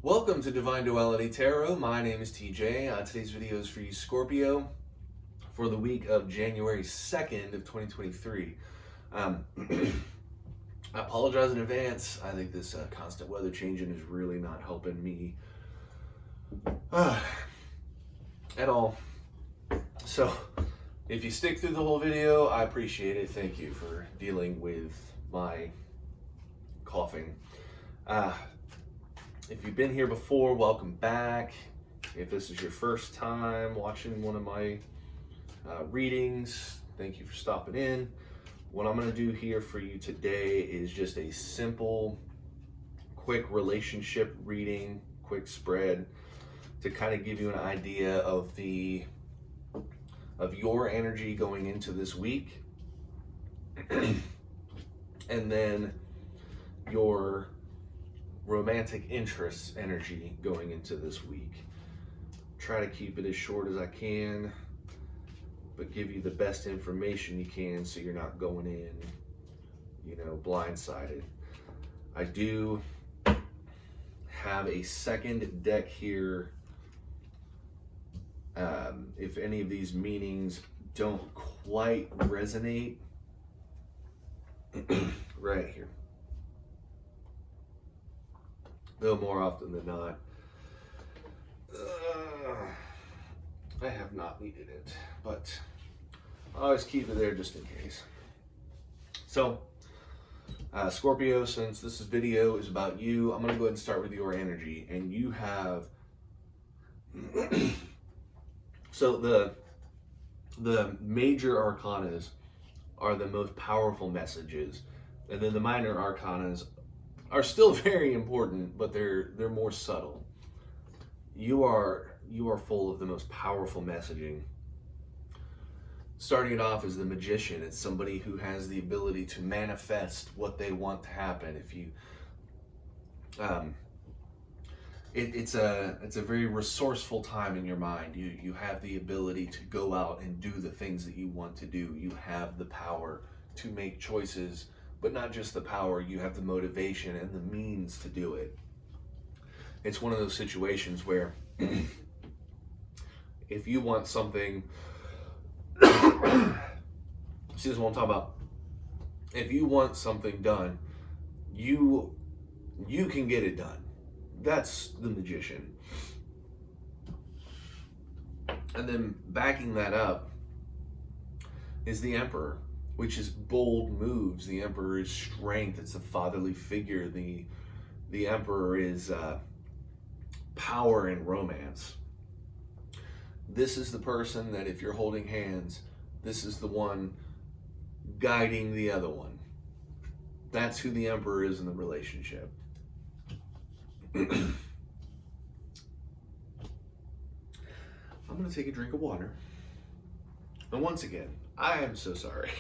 Welcome to Divine Duality Tarot. My name is TJ. Today's video is for you, Scorpio, for the week of January 2nd of 2023. I apologize in advance. I think this constant weather changing is really not helping me at all. So if you stick through the whole video, I appreciate it. Thank you for dealing with my coughing. If you've been here before, welcome back. If this is your first time watching one of my readings, thank you for stopping in. What I'm going to do here for you today is just a simple, quick relationship reading, quick spread to kind of give you an idea of your energy going into this week, and then your romantic interests energy going into this week. Try to keep it as short as I can, but give you the best information you can so you're not going in, blindsided. I do have a second deck here. If any of these meanings don't quite resonate, right here. Though more often than not, I have not needed it, but I always keep it there just in case. So, Scorpio, since this video is about you, I'm going to go ahead and start with your energy. And you have, so the major arcanas are the most powerful messages, and then the minor arcanas are still very important, but they're more subtle. You are full of the most powerful messaging. Starting it off as the magician, it's somebody who has the ability to manifest what they want to happen. If you, it's a very resourceful time in your mind. You have the ability to go out and do the things that you want to do. You have the power to make choices. But not just the power, you have the motivation and the means to do it. It's one of those situations where if you want something, see, this is what I'm talking about. If you want something done, you can get it done. That's the magician. And then backing that up is the emperor, which is bold moves. The emperor is strength. It's a fatherly figure. The emperor is power and romance. This is the person that if you're holding hands, this is the one guiding the other one. That's who the emperor is in the relationship. I'm going to take a drink of water. And once again, I am so sorry.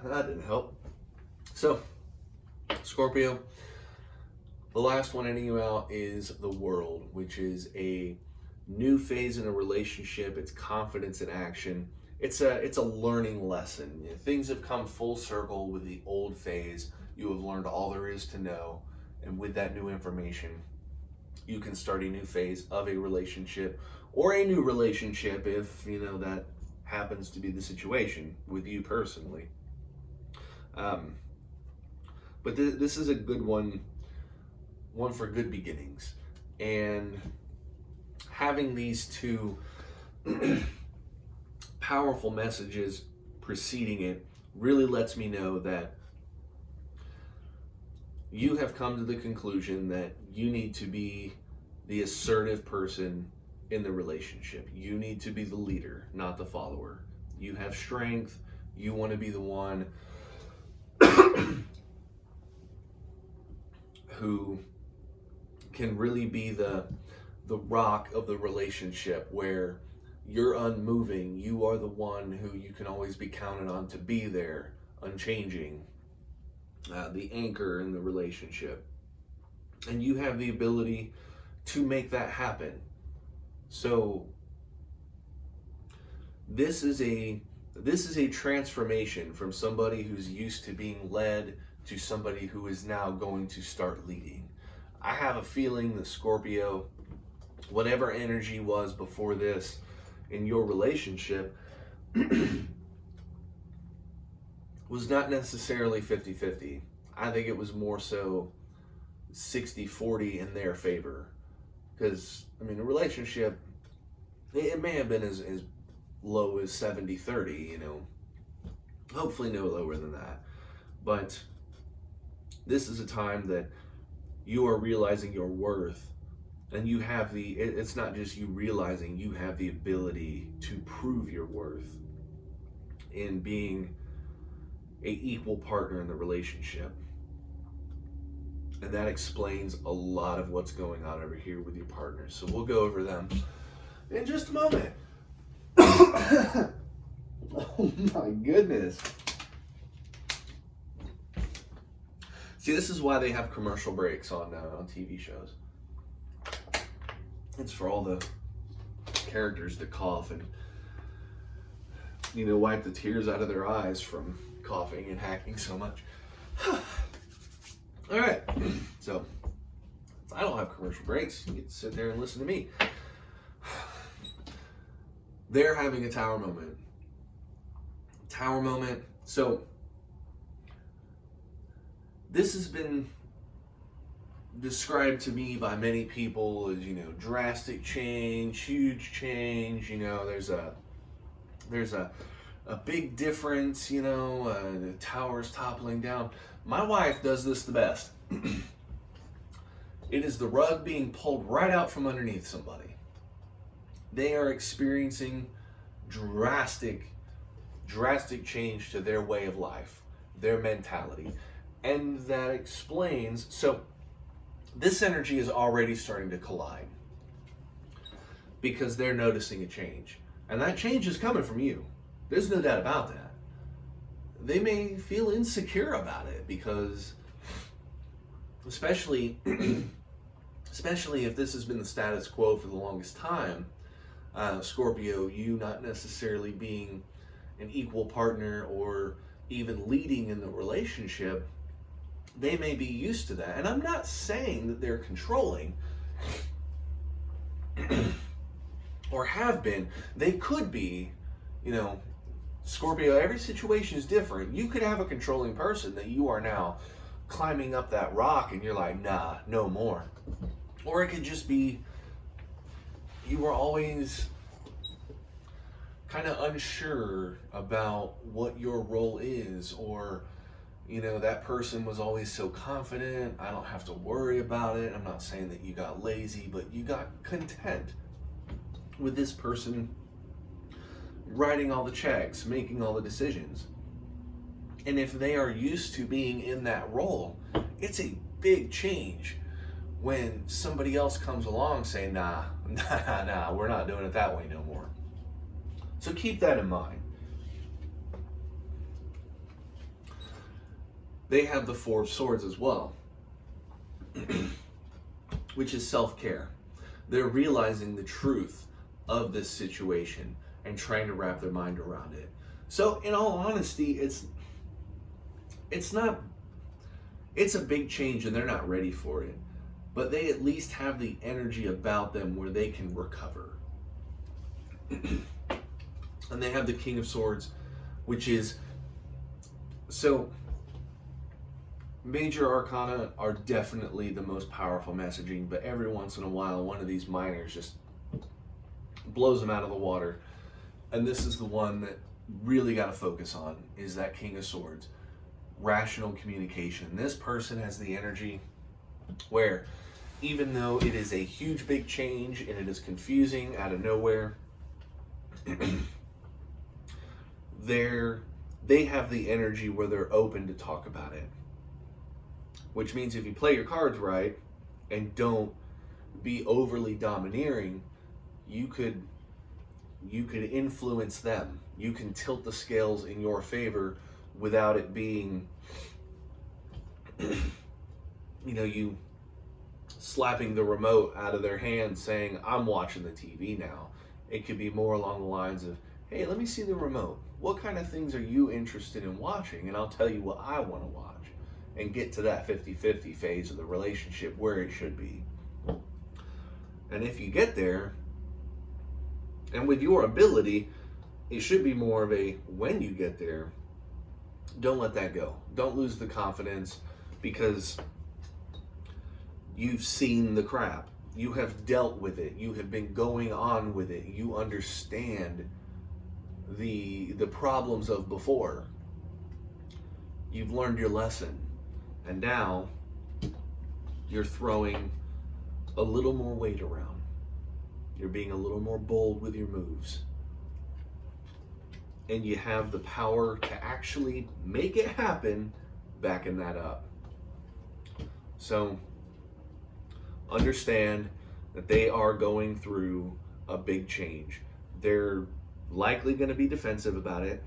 That didn't help. So, Scorpio, the last one ending you out is the World, which is a new phase in a relationship. It's confidence in action. It's a learning lesson. Things have come full circle with the old phase. You have learned all there is to know, and with that new information, you can start a new phase of a relationship, or a new relationship if that happens to be the situation with you personally. But this is a good one for good beginnings, and having these two powerful messages preceding it really lets me know that you have come to the conclusion that you need to be the assertive person in the relationship. You need to be the leader, not the follower. You have strength. You want to be the one who can really be the rock of the relationship, where you're unmoving. You are the one who you can always be counted on to be there, unchanging, the anchor in the relationship. And you have the ability to make that happen. So this is a transformation from somebody who's used to being led to somebody who is now going to start leading. I have a feeling that Scorpio, whatever energy was before this in your relationship, was not necessarily 50-50. I think it was more so 60-40 in their favor. Because, I mean, a relationship, it may have been as low as 70-30, you know. Hopefully no lower than that. But this is a time that you are realizing your worth, and you have it's not just you realizing, you have the ability to prove your worth in being a equal partner in the relationship. And that explains a lot of what's going on over here with your partners. So we'll go over them in just a moment. Oh my goodness. See, this is why they have commercial breaks on TV shows. It's for all the characters to cough and, you know, wipe the tears out of their eyes from coughing and hacking so much. All right, so I don't have commercial breaks. You get to sit there and listen to me. They're having a tower moment. Tower moment. So this has been described to me by many people as, you know, drastic change, huge change. You know, there's a big difference. You know, the tower's toppling down. My wife does this the best. It is the rug being pulled right out from underneath somebody. They are experiencing drastic change to their way of life, their mentality. And that explains, so this energy is already starting to collide because they're noticing a change. And that change is coming from you. There's no doubt about that. They may feel insecure about it because, especially if this has been the status quo for the longest time, Scorpio, you not necessarily being an equal partner or even leading in the relationship, they may be used to that. And I'm not saying that they're controlling or have been. They could be, you know, Scorpio, every situation is different. You could have a controlling person that you are now climbing up that rock and you're like, nah, no more. Or it could just be you were always kind of unsure about what your role is, or, you know, that person was always so confident, I don't have to worry about it. I'm not saying that you got lazy, but you got content with this person writing all the checks, making all the decisions. And if they are used to being in that role, it's a big change when somebody else comes along saying, nah, we're not doing it that way no more. So keep that in mind. They have the Four of Swords as well, which is self-care. They're realizing the truth of this situation and trying to wrap their mind around it. So in all honesty, it's a big change and they're not ready for it, but they at least have the energy about them where they can recover. And they have the King of Swords, which is, so major arcana are definitely the most powerful messaging, but every once in a while one of these minors just blows them out of the water. And this is the one that really got to focus on, is that King of Swords. Rational communication. This person has the energy where, even though it is a huge big change and it is confusing out of nowhere, they have the energy where they're open to talk about it. Which means if you play your cards right and don't be overly domineering, you could influence them. You can tilt the scales in your favor without it being, you slapping the remote out of their hand saying, I'm watching the TV now. It could be more along the lines of, hey, let me see the remote. What kind of things are you interested in watching? And I'll tell you what I want to watch, and get to that 50-50 phase of the relationship where it should be. And if you get there, and with your ability, it should be more of a when you get there, don't let that go. Don't lose the confidence, because you've seen the crap. You have dealt with it. You have been going on with it. You understand the problems of before. You've learned your lesson. And now you're throwing a little more weight around. You're being a little more bold with your moves. And you have the power to actually make it happen, backing that up. So understand that they are going through a big change. They're likely going to be defensive about it,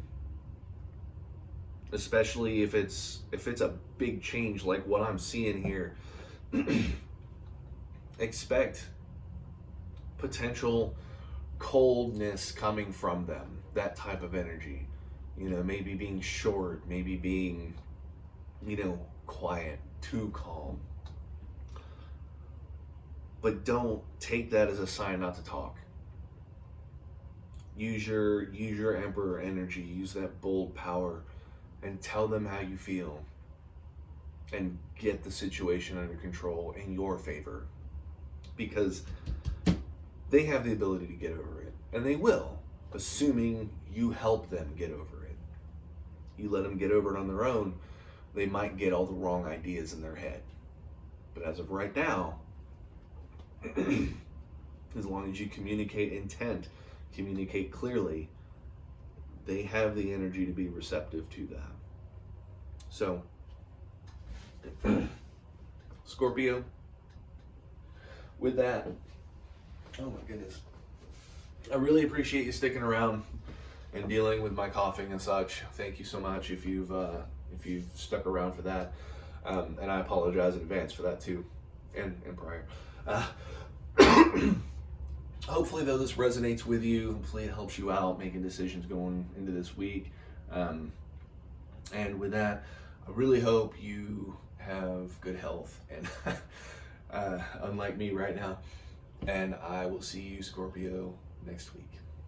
especially if it's a big change like what I'm seeing here. Expect potential coldness coming from them, that type of energy. You know, maybe being short, maybe being, quiet, too calm. But don't take that as a sign not to talk. Use your Emperor energy, use that bold power, and tell them how you feel, and get the situation under control in your favor, because they have the ability to get over it, and they will, assuming you help them get over it. You let them get over it on their own, they might get all the wrong ideas in their head. But as of right now, as long as you communicate intent, communicate clearly, they have the energy to be receptive to that. So, Scorpio, with that, oh my goodness, I really appreciate you sticking around and dealing with my coughing and such. Thank you so much if you've stuck around for that, and I apologize in advance for that too, and prior. Hopefully, though, this resonates with you. Hopefully, it helps you out making decisions going into this week. And with that, I really hope you have good health, and unlike me right now. And I will see you, Scorpio, next week.